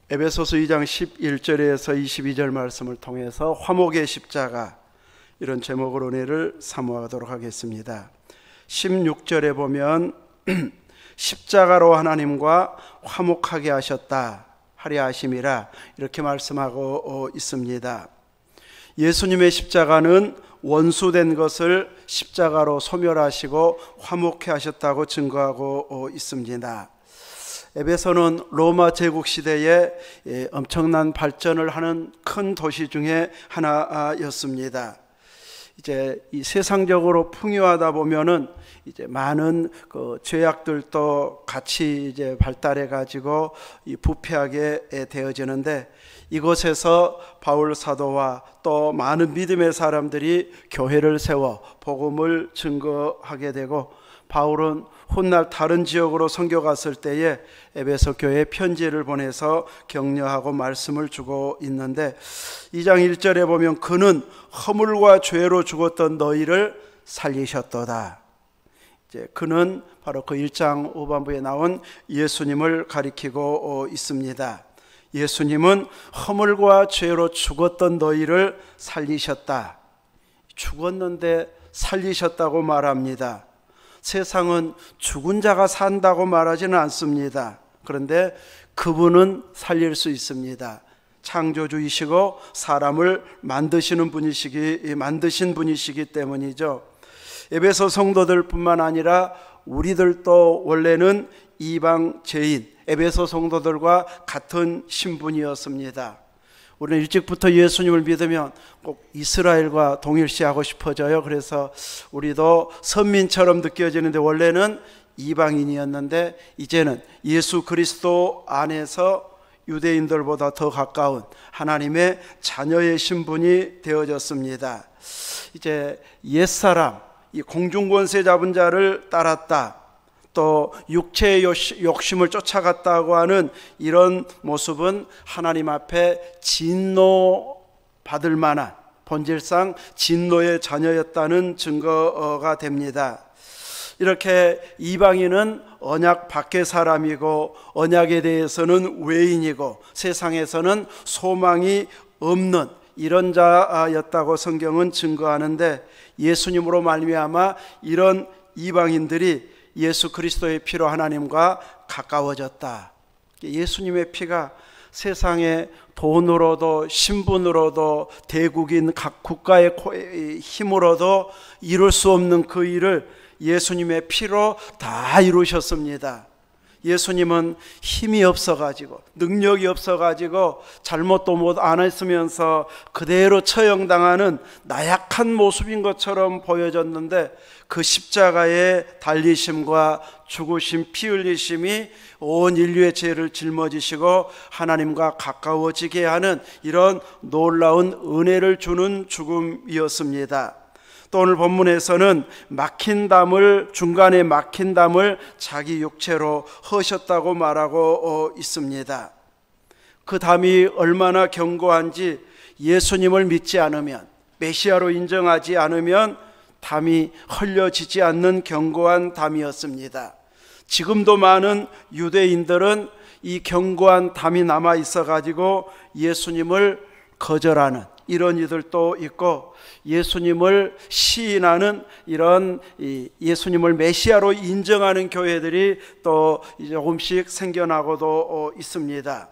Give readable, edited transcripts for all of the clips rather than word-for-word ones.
에베소서 2장 11절에서 22절 말씀을 통해서 화목의 십자가, 이런 제목으로 은혜를 사모하도록 하겠습니다. 16절에 보면 십자가로 하나님과 화목하게 하셨다 하려 하심이라, 이렇게 말씀하고 있습니다. 예수님의 십자가는 원수된 것을 십자가로 소멸하시고 화목해 하셨다고 증거하고 있습니다. 에베소는 로마 제국 시대에 엄청난 발전을 하는 큰 도시 중에 하나였습니다. 이제 이 세상적으로 풍요하다 보면은 이제 많은 그 죄악들도 같이 이제 발달해 가지고 부패하게 되어지는데, 이곳에서 바울 사도와 또 많은 믿음의 사람들이 교회를 세워 복음을 증거하게 되고, 바울은 훗날 다른 지역으로 선교 갔을 때에 에베소 교회에 편지를 보내서 격려하고 말씀을 주고 있는데, 2장 1절에 보면 그는 허물과 죄로 죽었던 너희를 살리셨도다. 이제 그는 바로 그 1장 후반부에 나온 예수님을 가리키고 있습니다. 예수님은 허물과 죄로 죽었던 너희를 살리셨다. 죽었는데 살리셨다고 말합니다. 세상은 죽은 자가 산다고 말하지는 않습니다. 그런데 그분은 살릴 수 있습니다. 창조주이시고 사람을 만드신 분이시기 때문이죠. 에베소 성도들뿐만 아니라 우리들도 원래는 이방 죄인, 에베소 성도들과 같은 신분이었습니다. 우리는 일찍부터 예수님을 믿으면 꼭 이스라엘과 동일시하고 싶어져요. 그래서 우리도 선민처럼 느껴지는데, 원래는 이방인이었는데 이제는 예수 그리스도 안에서 유대인들보다 더 가까운 하나님의 자녀의 신분이 되어졌습니다. 이제 옛사람, 이 공중권세 잡은 자를 따랐다, 또 육체의 욕심을 쫓아갔다고 하는 이런 모습은 하나님 앞에 진노받을 만한, 본질상 진노의 자녀였다는 증거가 됩니다. 이렇게 이방인은 언약 밖의 사람이고, 언약에 대해서는 외인이고, 세상에서는 소망이 없는 이런 자였다고 성경은 증거하는데, 예수님으로 말미암아 이런 이방인들이 예수 그리스도의 피로 하나님과 가까워졌다. 예수님의 피가 세상의 돈으로도 신분으로도 대국인 각 국가의 힘으로도 이룰 수 없는 그 일을 예수님의 피로 다 이루셨습니다. 예수님은 힘이 없어가지고, 능력이 없어가지고, 잘못도 못 안 했으면서 그대로 처형당하는 나약한 모습인 것처럼 보여졌는데, 그 십자가의 달리심과 죽으심, 피 흘리심이 온 인류의 죄를 짊어지시고 하나님과 가까워지게 하는 이런 놀라운 은혜를 주는 죽음이었습니다. 또 오늘 본문에서는 중간에 막힌 담을 자기 육체로 허셨다고 말하고 있습니다. 그 담이 얼마나 견고한지, 예수님을 믿지 않으면, 메시아로 인정하지 않으면 담이 헐려지지 않는 견고한 담이었습니다. 지금도 많은 유대인들은 이 견고한 담이 남아 있어 가지고 예수님을 거절하는 이런 이들도 있고, 예수님을 시인하는 이런 예수님을 메시아로 인정하는 교회들이 또 조금씩 생겨나고도 있습니다.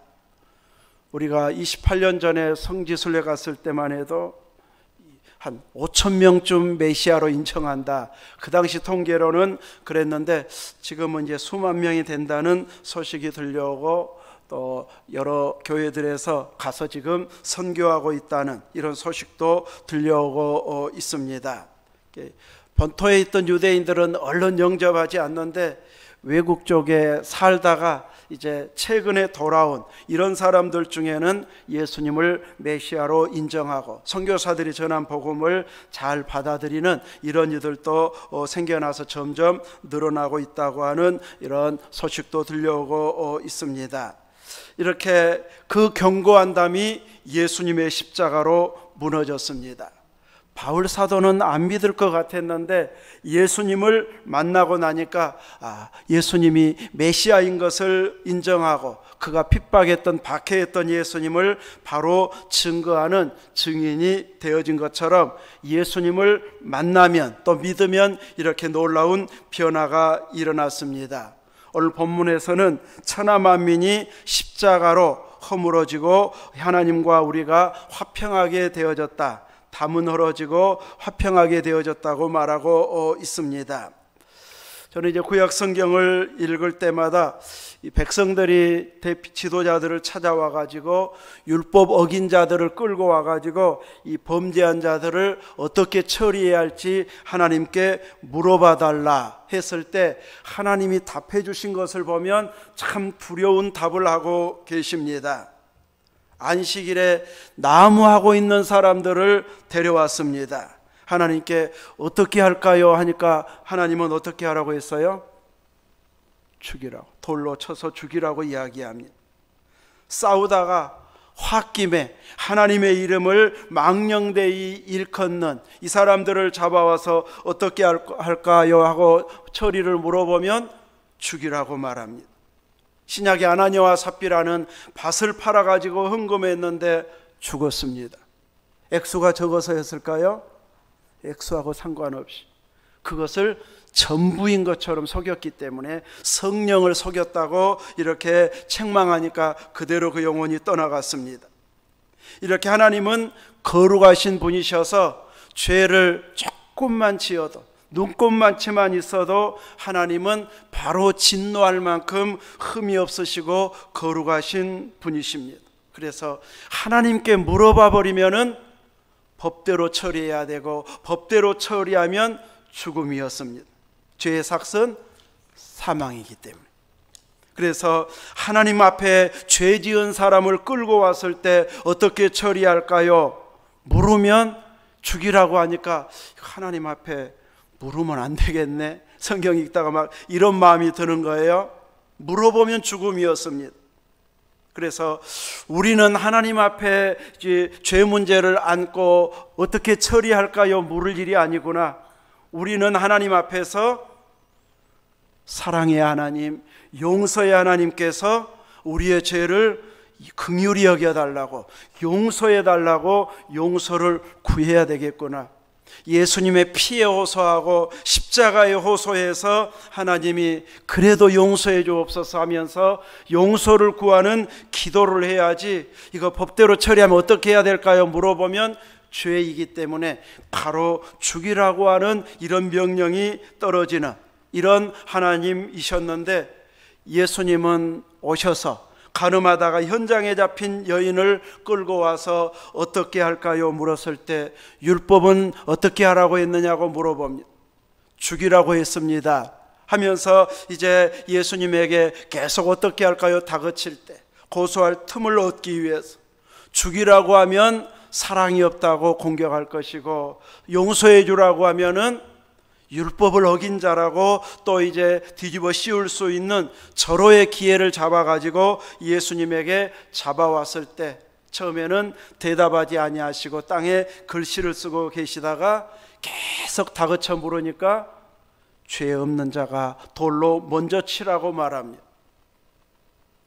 우리가 28년 전에 성지순례 갔을 때만 해도 한 5,000명쯤 메시아로 인정한다, 그 당시 통계로는 그랬는데, 지금은 이제 수만 명이 된다는 소식이 들려오고, 또 여러 교회들에서 가서 지금 선교하고 있다는 이런 소식도 들려오고 있습니다. 본토에 있던 유대인들은 얼른 영접하지 않는데, 외국 쪽에 살다가 이제 최근에 돌아온 이런 사람들 중에는 예수님을 메시아로 인정하고 선교사들이 전한 복음을 잘 받아들이는 이런 이들도 생겨나서 점점 늘어나고 있다고 하는 이런 소식도 들려오고 있습니다. 이렇게 그 견고한 담이 예수님의 십자가로 무너졌습니다. 바울 사도는 안 믿을 것 같았는데 예수님을 만나고 나니까 예수님이 메시아인 것을 인정하고 그가 핍박했던 박해했던 예수님을 바로 증거하는 증인이 되어진 것처럼 예수님을 만나면 또 믿으면 이렇게 놀라운 변화가 일어났습니다. 오늘 본문에서는 천하 만민이 십자가로 허물어지고 하나님과 우리가 화평하게 되어졌다, 담은 헐어지고 화평하게 되어졌다고 말하고 있습니다. 저는 이제 구약 성경을 읽을 때마다 이 백성들이 지도자들을 찾아와 가지고 율법 어긴 자들을 끌고 와 가지고 이 범죄한 자들을 어떻게 처리해야 할지 하나님께 물어봐 달라 했을 때 하나님이 답해 주신 것을 보면 참 두려운 답을 하고 계십니다. 안식일에 나무하고 있는 사람들을 데려왔습니다. 하나님께 어떻게 할까요? 하니까 하나님은 어떻게 하라고 했어요? 죽이라고, 돌로 쳐서 죽이라고 이야기합니다. 싸우다가 홧김에 하나님의 이름을 망령되이 일컫는 이 사람들을 잡아와서 어떻게 할까요? 하고 처리를 물어보면 죽이라고 말합니다. 신약의 아나니아와 삽비라는 밭을 팔아가지고 헌금했는데 죽었습니다. 액수가 적어서였을까요? 액수하고 상관없이 그것을 전부인 것처럼 속였기 때문에 성령을 속였다고 이렇게 책망하니까 그대로 그 영혼이 떠나갔습니다. 이렇게 하나님은 거룩하신 분이셔서 죄를 조금만 지어도, 눈꼽만치만 있어도 하나님은 바로 진노할 만큼 흠이 없으시고 거룩하신 분이십니다. 그래서 하나님께 물어봐 버리면은 법대로 처리해야 되고 법대로 처리하면 죽음이었습니다. 죄의 삭은 사망이기 때문에. 그래서 하나님 앞에 죄 지은 사람을 끌고 왔을 때 어떻게 처리할까요? 물으면 죽이라고 하니까 하나님 앞에 물으면 안 되겠네. 성경 읽다가 막 이런 마음이 드는 거예요. 물어보면 죽음이었습니다. 그래서 우리는 하나님 앞에 죄 문제를 안고 어떻게 처리할까요? 물을 일이 아니구나. 우리는 하나님 앞에서 사랑의 하나님, 용서의 하나님께서 우리의 죄를 긍휼히 여겨달라고, 용서해달라고 용서를 구해야 되겠구나. 예수님의 피에 호소하고 십자가에 호소해서 하나님이 그래도 용서해 주옵소서 하면서 용서를 구하는 기도를 해야지, 이거 법대로 처리하면 어떻게 해야 될까요? 물어보면 죄이기 때문에 바로 죽이라고 하는 이런 명령이 떨어지는 이런 하나님이셨는데, 예수님은 오셔서 가늠하다가 현장에 잡힌 여인을 끌고 와서 어떻게 할까요? 물었을 때 율법은 어떻게 하라고 했느냐고 물어봅니다. 죽이라고 했습니다 하면서 이제 예수님에게 계속 어떻게 할까요? 다그칠 때 고소할 틈을 얻기 위해서 죽이라고 하면 사랑이 없다고 공격할 것이고, 용서해 주라고 하면은 율법을 어긴 자라고 또 이제 뒤집어 씌울 수 있는 절호의 기회를 잡아가지고 예수님에게 잡아왔을 때 처음에는 대답하지 아니하시고 땅에 글씨를 쓰고 계시다가 계속 다그쳐 물으니까 죄 없는 자가 돌로 먼저 치라고 말합니다.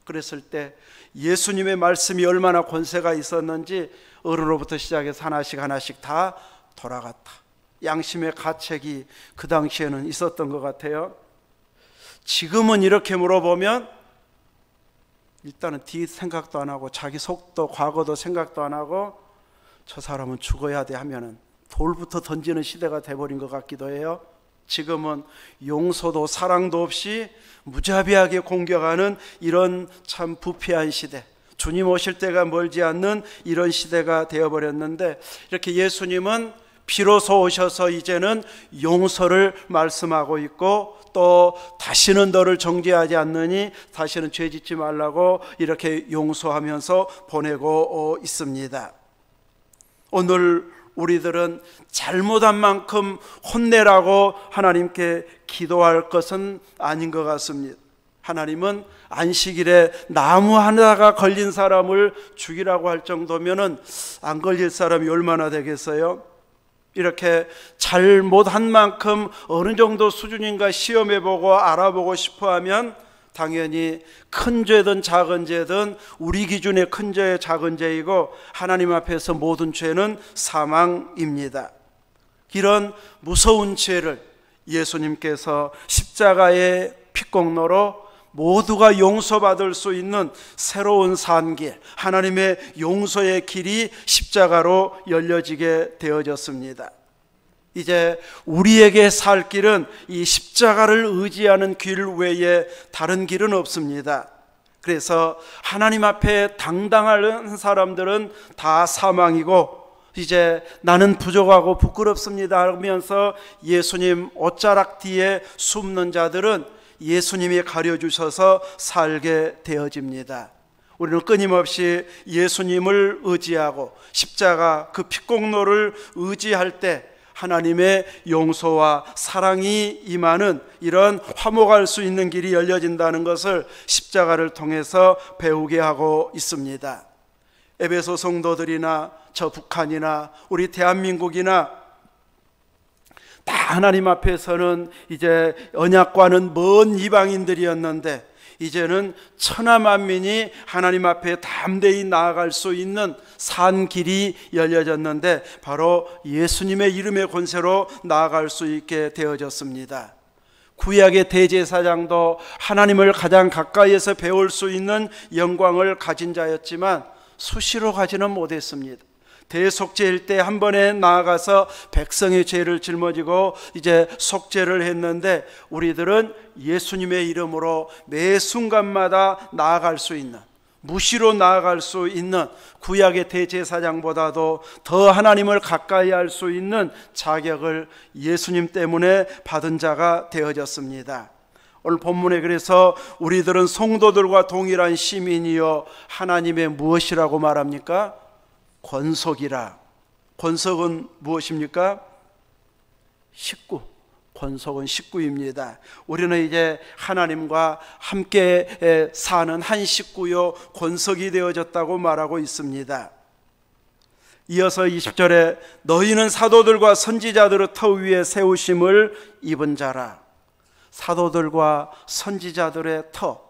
그랬을 때 예수님의 말씀이 얼마나 권세가 있었는지 어른으로부터 시작해서 하나씩 하나씩 다 돌아갔다. 양심의 가책이 그 당시에는 있었던 것 같아요. 지금은 이렇게 물어보면 일단은 뒤 생각도 안 하고 자기 속도 과거도 생각도 안 하고 저 사람은 죽어야 돼 하면은 돌부터 던지는 시대가 돼버린 것 같기도 해요. 지금은 용서도 사랑도 없이 무자비하게 공격하는 이런 참 부패한 시대, 주님 오실 때가 멀지 않는 이런 시대가 되어버렸는데, 이렇게 예수님은 비로소 오셔서 이제는 용서를 말씀하고 있고, 또 다시는 너를 정죄하지 않느니 다시는 죄 짓지 말라고 이렇게 용서하면서 보내고 있습니다. 오늘 우리들은 잘못한 만큼 혼내라고 하나님께 기도할 것은 아닌 것 같습니다. 하나님은 안식일에 나무 하나가 걸린 사람을 죽이라고 할 정도면은 안 걸릴 사람이 얼마나 되겠어요? 이렇게 잘못한 만큼 어느 정도 수준인가 시험해보고 알아보고 싶어하면 당연히 큰 죄든 작은 죄든 우리 기준의 큰 죄 작은 죄이고 하나님 앞에서 모든 죄는 사망입니다. 이런 무서운 죄를 예수님께서 십자가의 피공로로 모두가 용서받을 수 있는 새로운 산길, 하나님의 용서의 길이 십자가로 열려지게 되어졌습니다. 이제 우리에게 살 길은 이 십자가를 의지하는 길 외에 다른 길은 없습니다. 그래서 하나님 앞에 당당한 사람들은 다 사망이고, 이제 나는 부족하고 부끄럽습니다 하면서 예수님 옷자락 뒤에 숨는 자들은 예수님이 가려주셔서 살게 되어집니다. 우리는 끊임없이 예수님을 의지하고 십자가 그 피공로를 의지할 때 하나님의 용서와 사랑이 임하는 이런 화목할 수 있는 길이 열려진다는 것을 십자가를 통해서 배우게 하고 있습니다. 에베소 성도들이나 저 북한이나 우리 대한민국이나 다 하나님 앞에서는 이제 언약과는 먼 이방인들이었는데 이제는 천하만민이 하나님 앞에 담대히 나아갈 수 있는 산 길이 열려졌는데 바로 예수님의 이름의 권세로 나아갈 수 있게 되어졌습니다. 구약의 대제사장도 하나님을 가장 가까이에서 배울 수 있는 영광을 가진 자였지만 수시로 가지는 못했습니다. 대속죄일 때 한 번에 나아가서 백성의 죄를 짊어지고 이제 속죄를 했는데 우리들은 예수님의 이름으로 매 순간마다 나아갈 수 있는, 무시로 나아갈 수 있는 구약의 대제사장보다도 더 하나님을 가까이 할 수 있는 자격을 예수님 때문에 받은 자가 되어졌습니다. 오늘 본문에 그래서 우리들은 성도들과 동일한 시민이요 하나님의 무엇이라고 말합니까? 권속이라. 권속은 무엇입니까? 식구. 권속은 식구입니다. 우리는 이제 하나님과 함께 사는 한 식구요 권속이 되어졌다고 말하고 있습니다. 이어서 20절에 너희는 사도들과 선지자들의 터 위에 세우심을 입은 자라. 사도들과 선지자들의 터,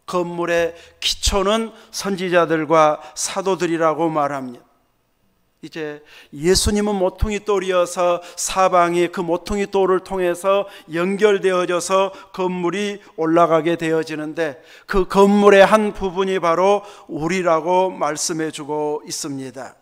건물의 기초는 선지자들과 사도들이라고 말합니다. 이제 예수님은 모퉁이 돌이어서 사방이 그 모퉁이 돌을 통해서 연결되어져서 건물이 올라가게 되어지는데 그 건물의 한 부분이 바로 우리라고 말씀해 주고 있습니다.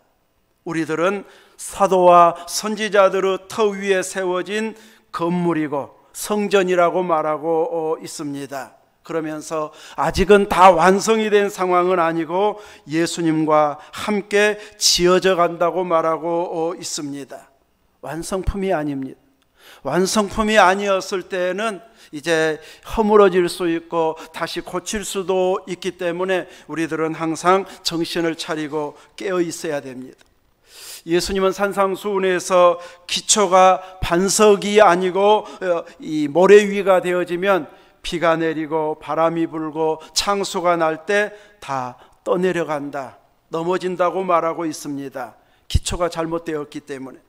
우리들은 사도와 선지자들의 터 위에 세워진 건물이고 성전이라고 말하고 있습니다. 그러면서 아직은 다 완성이 된 상황은 아니고 예수님과 함께 지어져 간다고 말하고 있습니다. 완성품이 아닙니다. 완성품이 아니었을 때는 이제 허물어질 수 있고 다시 고칠 수도 있기 때문에 우리들은 항상 정신을 차리고 깨어 있어야 됩니다. 예수님은 산상수훈에서 기초가 반석이 아니고 이 모래 위가 되어지면 비가 내리고 바람이 불고 창수가 날 때 다 떠내려간다, 넘어진다고 말하고 있습니다. 기초가 잘못되었기 때문에.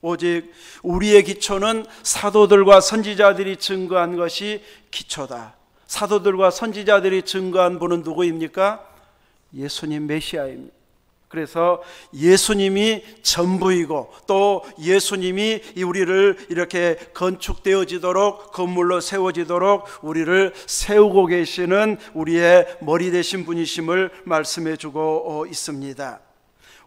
오직 우리의 기초는 사도들과 선지자들이 증거한 것이 기초다. 사도들과 선지자들이 증거한 분은 누구입니까? 예수님 메시아입니다. 그래서 예수님이 전부이고 또 예수님이 우리를 이렇게 건축되어지도록 건물로 세워지도록 우리를 세우고 계시는 우리의 머리 되신 분이심을 말씀해 주고 있습니다.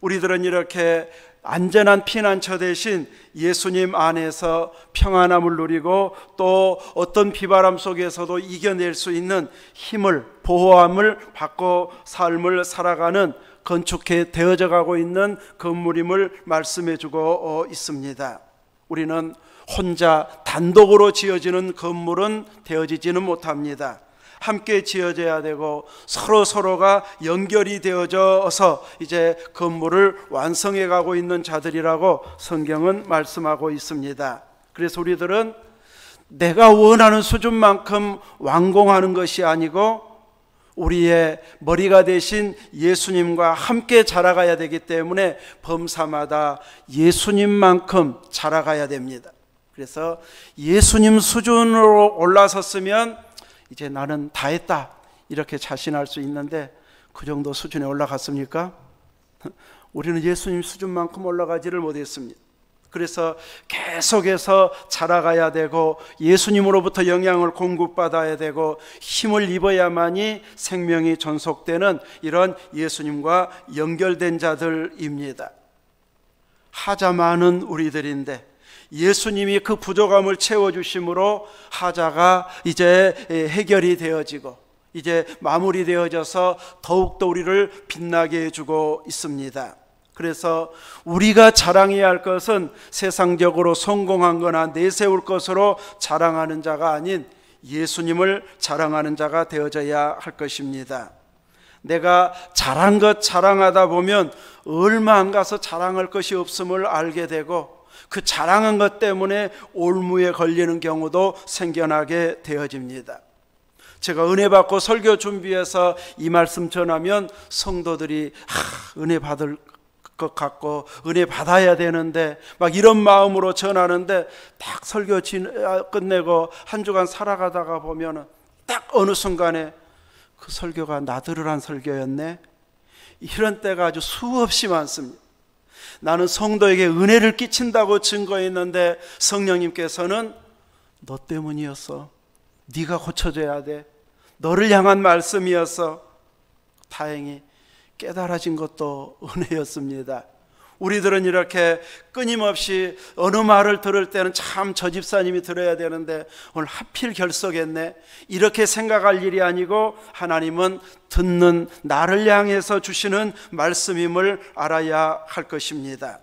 우리들은 이렇게 안전한 피난처 대신 예수님 안에서 평안함을 누리고 또 어떤 비바람 속에서도 이겨낼 수 있는 힘을, 보호함을 받고 삶을 살아가는 건축해 되어져 가고 있는 건물임을 말씀해 주고 있습니다. 우리는 혼자 단독으로 지어지는 건물은 되어지지는 못합니다. 함께 지어져야 되고 서로가 연결이 되어져서 이제 건물을 완성해 가고 있는 자들이라고 성경은 말씀하고 있습니다. 그래서 우리들은 내가 원하는 수준만큼 완공하는 것이 아니고 우리의 머리가 되신 예수님과 함께 자라가야 되기 때문에 범사마다 예수님만큼 자라가야 됩니다. 그래서 예수님 수준으로 올라섰으면 이제 나는 다 했다 이렇게 자신할 수 있는데, 그 정도 수준에 올라갔습니까? 우리는 예수님 수준만큼 올라가지를 못했습니다. 그래서 계속해서 자라가야 되고 예수님으로부터 영향을 공급받아야 되고 힘을 입어야만이 생명이 존속되는 이런 예수님과 연결된 자들입니다. 하자 많은 우리들인데 예수님이 그 부족함을 채워주심으로 하자가 이제 해결이 되어지고 이제 마무리되어져서 더욱더 우리를 빛나게 해주고 있습니다. 그래서 우리가 자랑해야 할 것은 세상적으로 성공한 거나 내세울 것으로 자랑하는 자가 아닌 예수님을 자랑하는 자가 되어져야 할 것입니다. 내가 잘한 것 자랑하다 보면 얼마 안 가서 자랑할 것이 없음을 알게 되고 그 자랑한 것 때문에 올무에 걸리는 경우도 생겨나게 되어집니다. 제가 은혜 받고 설교 준비해서 이 말씀 전하면 성도들이 은혜 받을 것 같고 은혜 받아야 되는데 막 이런 마음으로 전하는데, 딱 설교 끝내고 한 주간 살아가다가 보면 딱 어느 순간에 그 설교가 나들으란 설교였네, 이런 때가 아주 수없이 많습니다. 나는 성도에게 은혜를 끼친다고 증거했는데 성령님께서는 너 때문이었어, 네가 고쳐줘야 돼, 너를 향한 말씀이었어. 다행히 깨달아진 것도 은혜였습니다. 우리들은 이렇게 끊임없이 어느 말을 들을 때는 참 저 집사님이 들어야 되는데 오늘 하필 결석했네, 이렇게 생각할 일이 아니고 하나님은 듣는 나를 향해서 주시는 말씀임을 알아야 할 것입니다.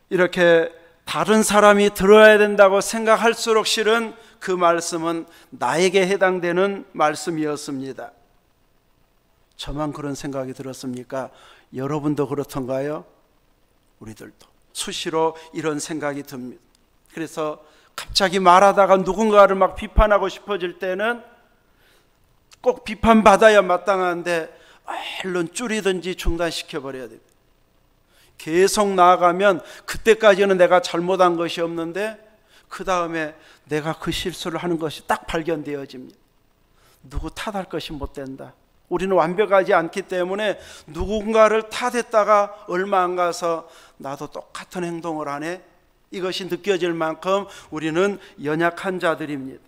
이렇게 다른 사람이 들어야 된다고 생각할수록 실은 그 말씀은 나에게 해당되는 말씀이었습니다. 저만 그런 생각이 들었습니까? 여러분도 그렇던가요? 우리들도 수시로 이런 생각이 듭니다. 그래서 갑자기 말하다가 누군가를 막 비판하고 싶어질 때는 꼭 비판받아야 마땅한데 얼른 줄이든지 중단시켜버려야 됩니다. 계속 나아가면 그때까지는 내가 잘못한 것이 없는데 그 다음에 내가 그 실수를 하는 것이 딱 발견되어집니다. 누구 탓할 것이 못 된다. 우리는 완벽하지 않기 때문에 누군가를 탓했다가 얼마 안 가서 나도 똑같은 행동을 하네, 이것이 느껴질 만큼 우리는 연약한 자들입니다.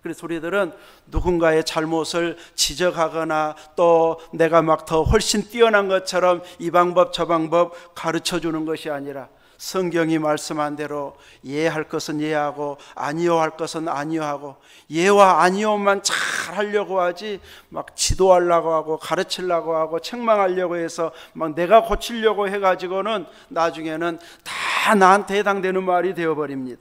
그래서 우리들은 누군가의 잘못을 지적하거나 또 내가 막 더 훨씬 뛰어난 것처럼 이 방법 저 방법 가르쳐 주는 것이 아니라 성경이 말씀한 대로 예할 것은 예하고 아니요 할 것은 아니요 하고, 예와 아니요만 잘 하려고 하지 막 지도하려고 하고 가르치려고 하고 책망하려고 해서 막 내가 고치려고 해가지고는 나중에는 다 나한테 해당되는 말이 되어버립니다.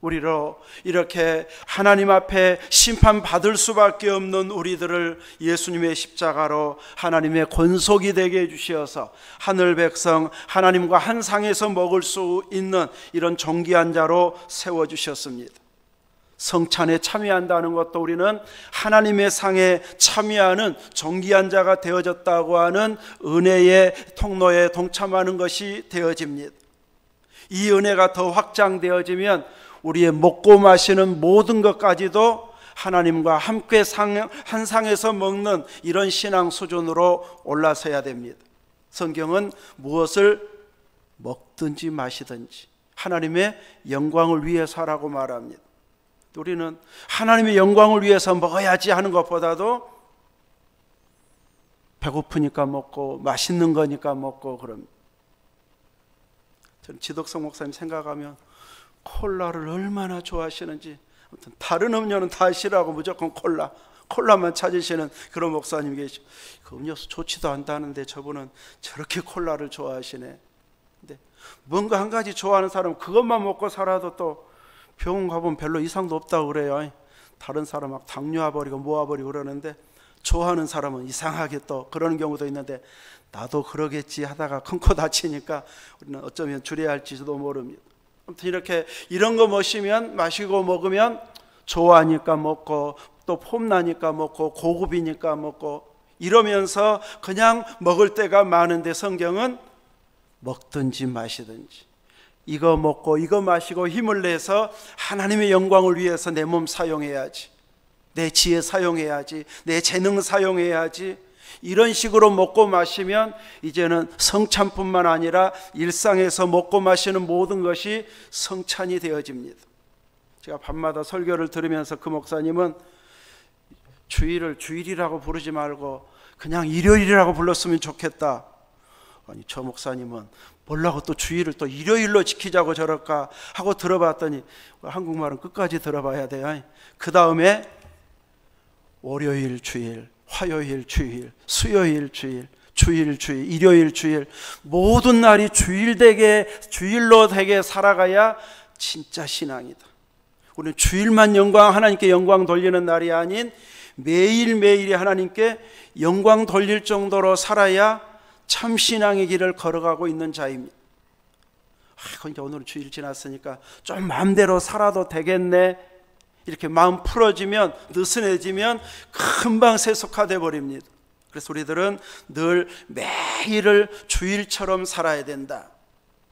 우리로 이렇게 하나님 앞에 심판받을 수밖에 없는 우리들을 예수님의 십자가로 하나님의 권속이 되게 해주셔서 하늘 백성 하나님과 한 상에서 먹을 수 있는 이런 존귀한 자로 세워주셨습니다. 성찬에 참여한다는 것도 우리는 하나님의 상에 참여하는 존귀한 자가 되어졌다고 하는 은혜의 통로에 동참하는 것이 되어집니다. 이 은혜가 더 확장되어지면 우리의 먹고 마시는 모든 것까지도 하나님과 함께 한 상에서 먹는 이런 신앙 수준으로 올라서야 됩니다. 성경은 무엇을 먹든지 마시든지 하나님의 영광을 위해서 하라고 말합니다. 우리는 하나님의 영광을 위해서 먹어야지 하는 것보다도 배고프니까 먹고 맛있는 거니까 먹고 그럽니다. 저는 지덕성 목사님 생각하면 콜라를 얼마나 좋아하시는지, 아무튼 다른 음료는 다 싫어하고 무조건 콜라만 찾으시는 그런 목사님이 계시고, 그 음료수 좋지도 않다는데 저분은 저렇게 콜라를 좋아하시네. 근데 뭔가 한 가지 좋아하는 사람은 그것만 먹고 살아도 또 병원 가보면 별로 이상도 없다고 그래요. 다른 사람 막 당뇨 와버리고 뭐 와버리고 그러는데 좋아하는 사람은 이상하게 또 그러는 경우도 있는데, 나도 그러겠지 하다가 큰 코 다치니까 우리는 어쩌면 줄여야 할지도 모릅니다. 아무튼 이렇게 이런 거 마시고 먹으면 좋아하니까 먹고 또 폼나니까 먹고 고급이니까 먹고 이러면서 그냥 먹을 때가 많은데, 성경은 먹든지 마시든지 이거 먹고 이거 마시고 힘을 내서 하나님의 영광을 위해서 내 몸 사용해야지, 내 지혜 사용해야지, 내 재능 사용해야지, 이런 식으로 먹고 마시면 이제는 성찬뿐만 아니라 일상에서 먹고 마시는 모든 것이 성찬이 되어집니다. 제가 밤마다 설교를 들으면서 그 목사님은 주일을 주일이라고 부르지 말고 그냥 일요일이라고 불렀으면 좋겠다. 아니, 저 목사님은 뭐라고 또 주일을 또 일요일로 지키자고 저럴까 하고 들어봤더니, 한국말은 끝까지 들어봐야 돼요. 그 다음에 월요일 주일, 화요일 주일, 수요일 주일, 주일 주일, 일요일 주일, 모든 날이 주일로 되게 살아가야 진짜 신앙이다. 우리는 주일만 하나님께 영광 돌리는 날이 아닌 매일매일이 하나님께 영광 돌릴 정도로 살아야 참 신앙의 길을 걸어가고 있는 자입니다. 그러니까 오늘은 주일 지났으니까 좀 마음대로 살아도 되겠네, 이렇게 마음 풀어지면, 느슨해지면 금방 세속화돼 버립니다. 그래서 우리들은 늘 매일을 주일처럼 살아야 된다.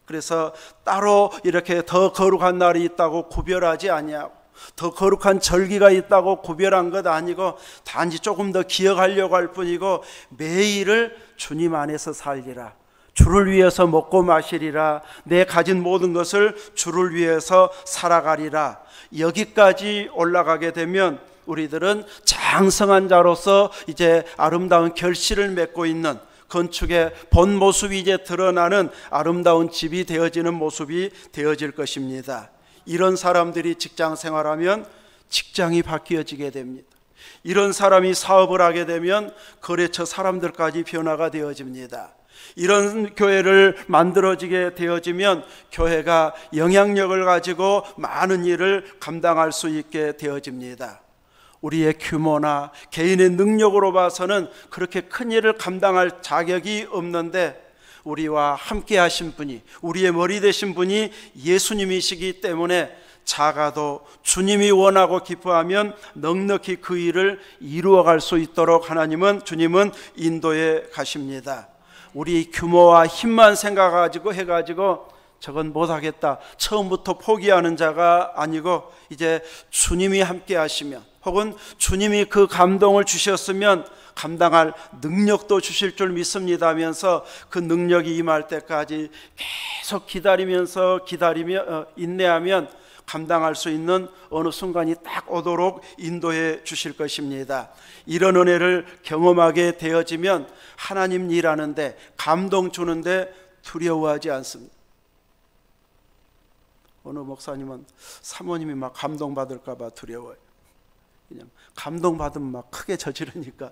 그래서 따로 이렇게 더 거룩한 날이 있다고 구별하지 아니하고, 더 거룩한 절기가 있다고 구별한 것 아니고, 단지 조금 더 기억하려고 할 뿐이고, 매일을 주님 안에서 살리라, 주를 위해서 먹고 마시리라, 내 가진 모든 것을 주를 위해서 살아가리라, 여기까지 올라가게 되면 우리들은 장성한 자로서 이제 아름다운 결실을 맺고 있는, 건축의 본 모습이 이제 드러나는 아름다운 집이 되어지는 모습이 되어질 것입니다. 이런 사람들이 직장 생활하면 직장이 바뀌어지게 됩니다. 이런 사람이 사업을 하게 되면 거래처 사람들까지 변화가 되어집니다. 이런 교회를 만들어지게 되어지면 교회가 영향력을 가지고 많은 일을 감당할 수 있게 되어집니다. 우리의 규모나 개인의 능력으로 봐서는 그렇게 큰 일을 감당할 자격이 없는데, 우리와 함께 하신 분이, 우리의 머리 되신 분이 예수님이시기 때문에 작아도 주님이 원하고 기뻐하면 넉넉히 그 일을 이루어갈 수 있도록 주님은 인도해 가십니다. 우리 규모와 힘만 해가지고 저건 못하겠다, 처음부터 포기하는 자가 아니고, 이제 주님이 함께 하시면, 혹은 주님이 그 감동을 주셨으면 감당할 능력도 주실 줄 믿습니다 하면서 그 능력이 임할 때까지 계속 기다리며 인내하면 감당할 수 있는 어느 순간이 딱 오도록 인도해 주실 것입니다. 이런 은혜를 경험하게 되어지면 하나님 일하는데, 감동 주는데 두려워하지 않습니다. 어느 목사님은 사모님이 막 감동받을까 봐 두려워요. 그냥 감동받으면 막 크게 저지르니까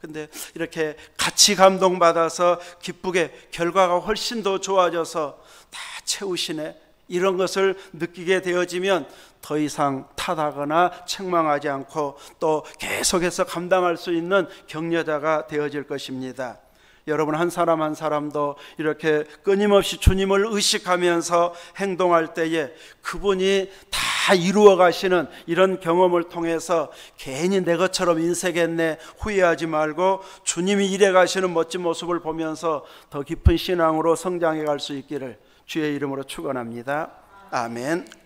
근데 이렇게 같이 감동받아서 기쁘게 결과가 훨씬 더 좋아져서 다 채우시네, 이런 것을 느끼게 되어지면 더 이상 탓하거나 책망하지 않고 또 계속해서 감당할 수 있는 격려자가 되어질 것입니다. 여러분 한 사람 한 사람도 이렇게 끊임없이 주님을 의식하면서 행동할 때에 그분이 다 이루어 가시는 이런 경험을 통해서 괜히 내 것처럼 인색했네 후회하지 말고, 주님이 일해 가시는 멋진 모습을 보면서 더 깊은 신앙으로 성장해 갈 수 있기를 주의 이름으로 축원합니다. 아멘.